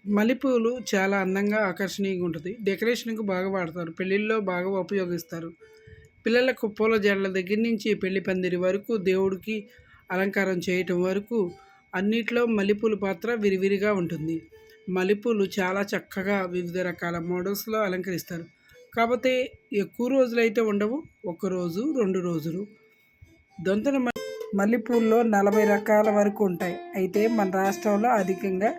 మల్లెపూలు చాలా అందంగా ఆకర్షణీయంగా ఉంటుంది. డెకరేషన్కి బాగా వాడతారు. పెళ్ళిళ్ళలో బాగా ఉపయోగిస్తారు. పిల్లలకు పూల జడల దగ్గర నుంచి పెళ్లి పందిరి వరకు, దేవుడికి అలంకారం చేయటం వరకు అన్నిట్లో మల్లెపూల పాత్ర విరివిరిగా ఉంటుంది. మల్లెపూలు చాలా చక్కగా వివిధ రకాల మోడల్స్లో అలంకరిస్తారు. కాకపోతే ఎక్కువ రోజులు అయితే ఉండవు, ఒక్కరోజు 2 రోజులు. దొంతన మల్లెపూల్లో 40 రకాల వరకు ఉంటాయి. అయితే మన రాష్ట్రంలో అధికంగా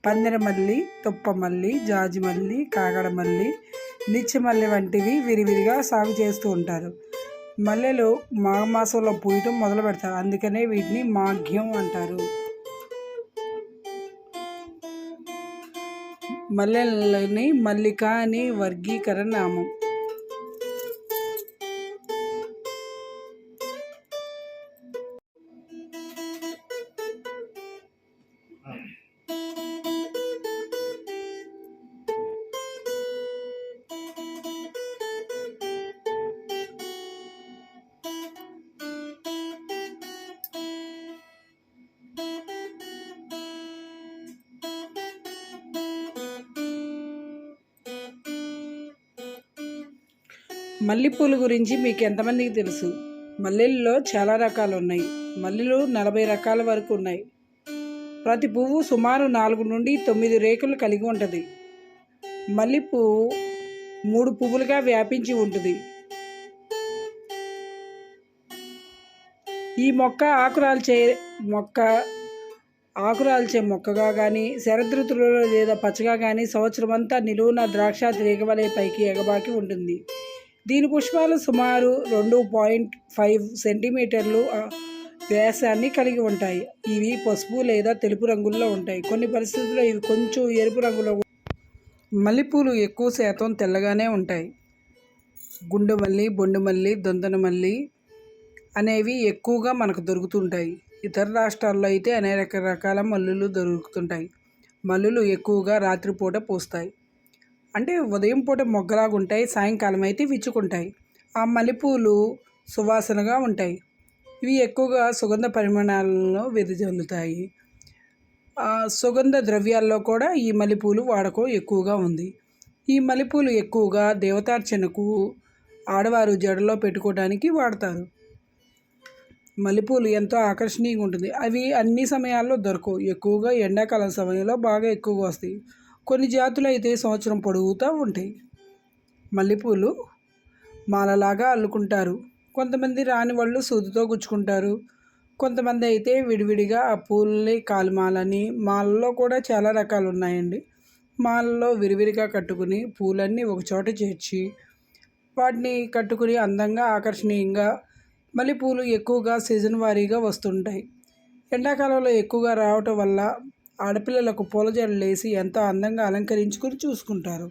పందిరమల్లి, తుప్పమల్లి, జాజిమల్లి, కాగడమల్లి, నిత్యమల్లి వంటివి విరివిరిగా సాగు చేస్తూ ఉంటారు. మల్లెలు మాఘమాసంలో పూయటం మొదలు పెడతారు. అందుకనే వీటిని మాఘ్యం అంటారు. మల్లెలని మల్లిక అని వర్గీకరణ నామం. మల్లెపూల గురించి మీకు ఎంతమందికి తెలుసు? మల్లెల్లో చాలా రకాలు ఉన్నాయి. మల్లెలు 40 రకాల వరకు ఉన్నాయి. ప్రతి పువ్వు సుమారు 4 నుండి 9 రేకులు కలిగి ఉంటుంది. మల్లెపువ్వు 3 పువ్వులుగా వ్యాపించి ఉంటుంది. ఈ మొక్క ఆకురాల్చే మొక్కగా కానీ, శరదృతువులో లేదా పచ్చగా కానీ సంవత్సరం అంతా నిలువున ద్రాక్ష తీగవలే పైకి ఎగబాకి ఉంటుంది. దీని పుష్పాలు సుమారు 2.5 సెంటీమీటర్లు వ్యాసాన్ని కలిగి ఉంటాయి. ఇవి పసుపు లేదా తెలుపు రంగుల్లో ఉంటాయి. కొన్ని పరిస్థితుల్లో ఇవి కొంచెం ఎరుపు రంగులో. మల్లెపూలు ఎక్కువ శాతం తెల్లగానే ఉంటాయి. గుండుమల్లి, బొండుమల్లి, దొంతనమల్లి అనేవి ఎక్కువగా మనకు దొరుకుతుంటాయి. ఇతర రాష్ట్రాల్లో అయితే అనేక రకాల మల్లులు దొరుకుతుంటాయి. మల్లులు ఎక్కువగా రాత్రిపూట పూస్తాయి. అంటే ఉదయం పూట మొగ్గలాగా ఉంటాయి, సాయంకాలం అయితే విచ్చుకుంటాయి. ఆ మల్లెపూలు సువాసనగా ఉంటాయి. ఇవి ఎక్కువగా సుగంధ పరిమాణాలను వెదజల్లుతాయి. సుగంధ ద్రవ్యాల్లో కూడా ఈ మల్లెపూలు వాడకం ఎక్కువగా ఉంది. ఈ మల్లెపూలు ఎక్కువగా దేవతార్చనకు, ఆడవారు జడలో పెట్టుకోవడానికి వాడతారు. మల్లెపూలు ఎంతో ఆకర్షణీయంగా ఉంటుంది. అవి అన్ని సమయాల్లో దొరకవు. ఎక్కువగా ఎండాకాలం సమయంలో బాగా ఎక్కువగా వస్తాయి. కొన్ని జాతులు అయితే సంవత్సరం పొడుగుతూ ఉంటాయి. మల్లెపూలు మాలలాగా అల్లుకుంటారు. కొంతమంది రాని వాళ్ళు సూదితో గుచ్చుకుంటారు. కొంతమంది అయితే విడివిడిగా ఆ పూలని కాలుమాలని, మాలలో కూడా చాలా రకాలు ఉన్నాయండి. మాలలో విరివిరిగా కట్టుకుని పూలన్నీ ఒక చోట చేర్చి వాటిని కట్టుకుని అందంగా ఆకర్షణీయంగా. మల్లెపూలు ఎక్కువగా సీజన్ వారీగా వస్తుంటాయి. ఎండాకాలంలో ఎక్కువగా రావటం వల్ల ఆడపిల్లలకు పూల జడలు వేసి ఎంతో అందంగా అలంకరించుకొని చూసుకుంటారు.